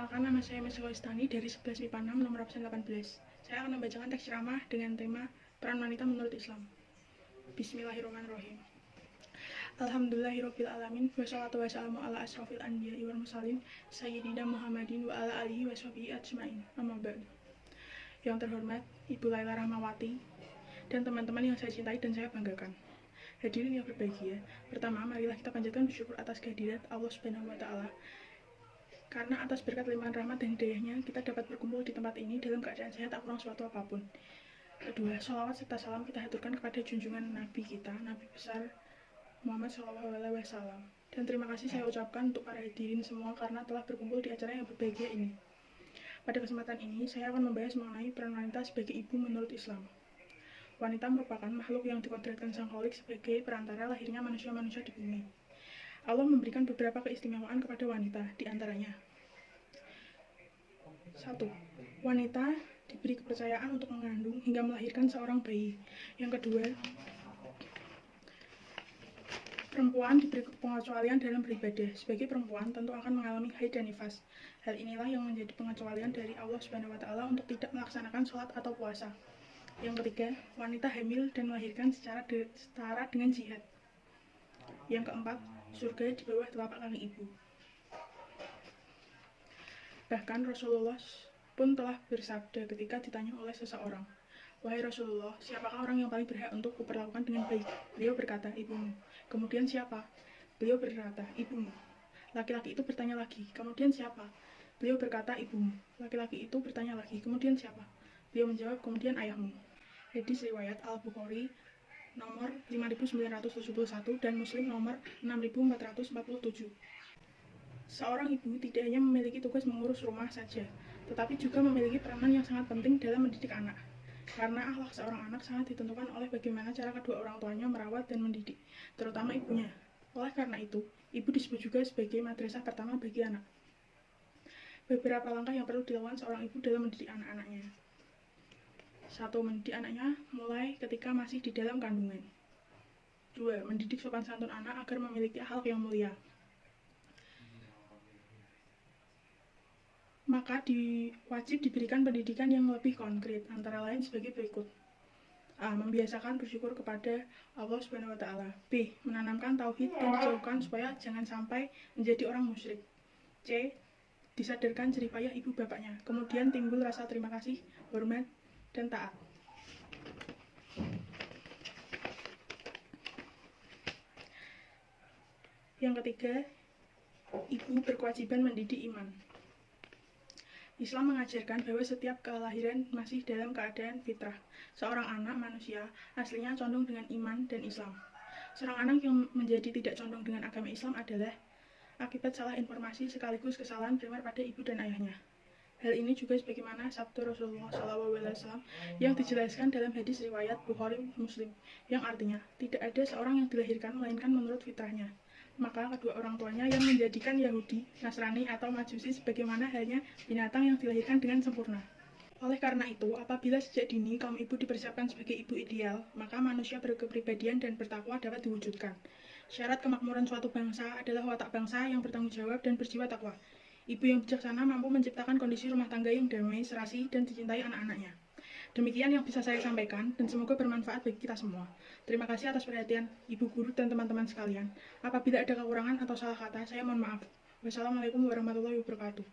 Perkenalkan, nama saya Meslo Istani dari 11 MIPA 6 nomor absen 18. Saya akan membacakan teks ceramah dengan tema peran wanita menurut Islam. Bismillahirrahmanirrahim. Alhamdulillahirabbil alamin wassalatu wassalamu ala asrofil anbiya'i wal mursalin sayyidina Muhammadin wa ala alihi washabihi ajmain. Amma ba'du. Yang terhormat Ibu Laila Rahmawati dan teman-teman yang saya cintai dan saya banggakan. Hadirin yang berbahagia, pertama marilah kita panjatkan bersyukur atas kehadirat Allah Subhanahu wa taala. Karena atas berkat limpahan rahmat dan hidayahnya, kita dapat berkumpul di tempat ini dalam keadaan sehat tak kurang suatu apapun. Kedua, sholawat serta salam kita haturkan kepada junjungan Nabi kita, Nabi besar Muhammad SAW. Dan terima kasih saya ucapkan untuk para hadirin semua karena telah berkumpul di acara yang berbahagia ini. Pada kesempatan ini, saya akan membahas mengenai peran wanita sebagai ibu menurut Islam. Wanita merupakan makhluk yang dikodratkan Sang Khalik sebagai perantara lahirnya manusia-manusia di bumi. Allah memberikan beberapa keistimewaan kepada wanita, di antaranya 1. Wanita diberi kepercayaan untuk mengandung hingga melahirkan seorang bayi. Yang kedua, perempuan diberi pengecualian dalam beribadah. Sebagai perempuan tentu akan mengalami haid dan nifas. Hal inilah yang menjadi pengecualian dari Allah Subhanahu wa taala untuk tidak melaksanakan sholat atau puasa. Yang ketiga, wanita hamil dan melahirkan secara setara dengan jihad. Yang keempat, surga di bawah telapak kaki ibu. Bahkan Rasulullah pun telah bersabda ketika ditanya oleh seseorang, "Wahai Rasulullah, siapakah orang yang paling berhak untuk kuperlakukan dengan baik?" Beliau berkata, "Ibumu." Kemudian siapa? Beliau berkata, "Ibumu." Laki-laki itu bertanya lagi, "Kemudian siapa?" Beliau berkata, "Ibumu." Laki-laki itu bertanya lagi, "Kemudian siapa?" Beliau menjawab, "Kemudian ayahmu." Hadis riwayat Al-Bukhari nomor 5971 dan Muslim nomor 6447. Seorang ibu tidak hanya memiliki tugas mengurus rumah saja, tetapi juga memiliki peranan yang sangat penting dalam mendidik anak. Karena akhlak seorang anak sangat ditentukan oleh bagaimana cara kedua orang tuanya merawat dan mendidik, terutama ibunya. Oleh karena itu, ibu disebut juga sebagai madrasah pertama bagi anak. Beberapa langkah yang perlu dilakukan seorang ibu dalam mendidik anak-anaknya. 1. Mendidik anaknya mulai ketika masih di dalam kandungan. 2. Mendidik sopan santun anak agar memiliki akhlak yang mulia. Maka wajib diberikan pendidikan yang lebih konkret, antara lain sebagai berikut. A. Membiasakan bersyukur kepada Allah Subhanahu wa taala. B. Menanamkan tauhid dan dijauhkan supaya jangan sampai menjadi orang musyrik. C. Disadarkan jerih payah ibu bapaknya, kemudian timbul rasa terima kasih, hormat, dan taat. Yang ketiga, ibu berkewajiban mendidik iman. Islam mengajarkan bahwa setiap kelahiran masih dalam keadaan fitrah. Seorang anak manusia aslinya condong dengan iman dan Islam. Seorang anak yang menjadi tidak condong dengan agama Islam adalah akibat salah informasi sekaligus kesalahan primer pada ibu dan ayahnya. Hal ini juga sebagaimana sabda Rasulullah SAW yang dijelaskan dalam hadis riwayat Bukhari Muslim, yang artinya tidak ada seorang yang dilahirkan melainkan menurut fitrahnya. Maka kedua orang tuanya yang menjadikan Yahudi, Nasrani, atau Majusi sebagaimana halnya binatang yang dilahirkan dengan sempurna. Oleh karena itu, apabila sejak dini kaum ibu dipersiapkan sebagai ibu ideal, maka manusia berkepribadian dan bertakwa dapat diwujudkan. Syarat kemakmuran suatu bangsa adalah watak bangsa yang bertanggung jawab dan berjiwa takwa. Ibu yang bijaksana mampu menciptakan kondisi rumah tangga yang damai, serasi, dan dicintai anak-anaknya. Demikian yang bisa saya sampaikan, dan semoga bermanfaat bagi kita semua. Terima kasih atas perhatian ibu guru dan teman-teman sekalian. Apabila ada kekurangan atau salah kata, saya mohon maaf. Wassalamualaikum warahmatullahi wabarakatuh.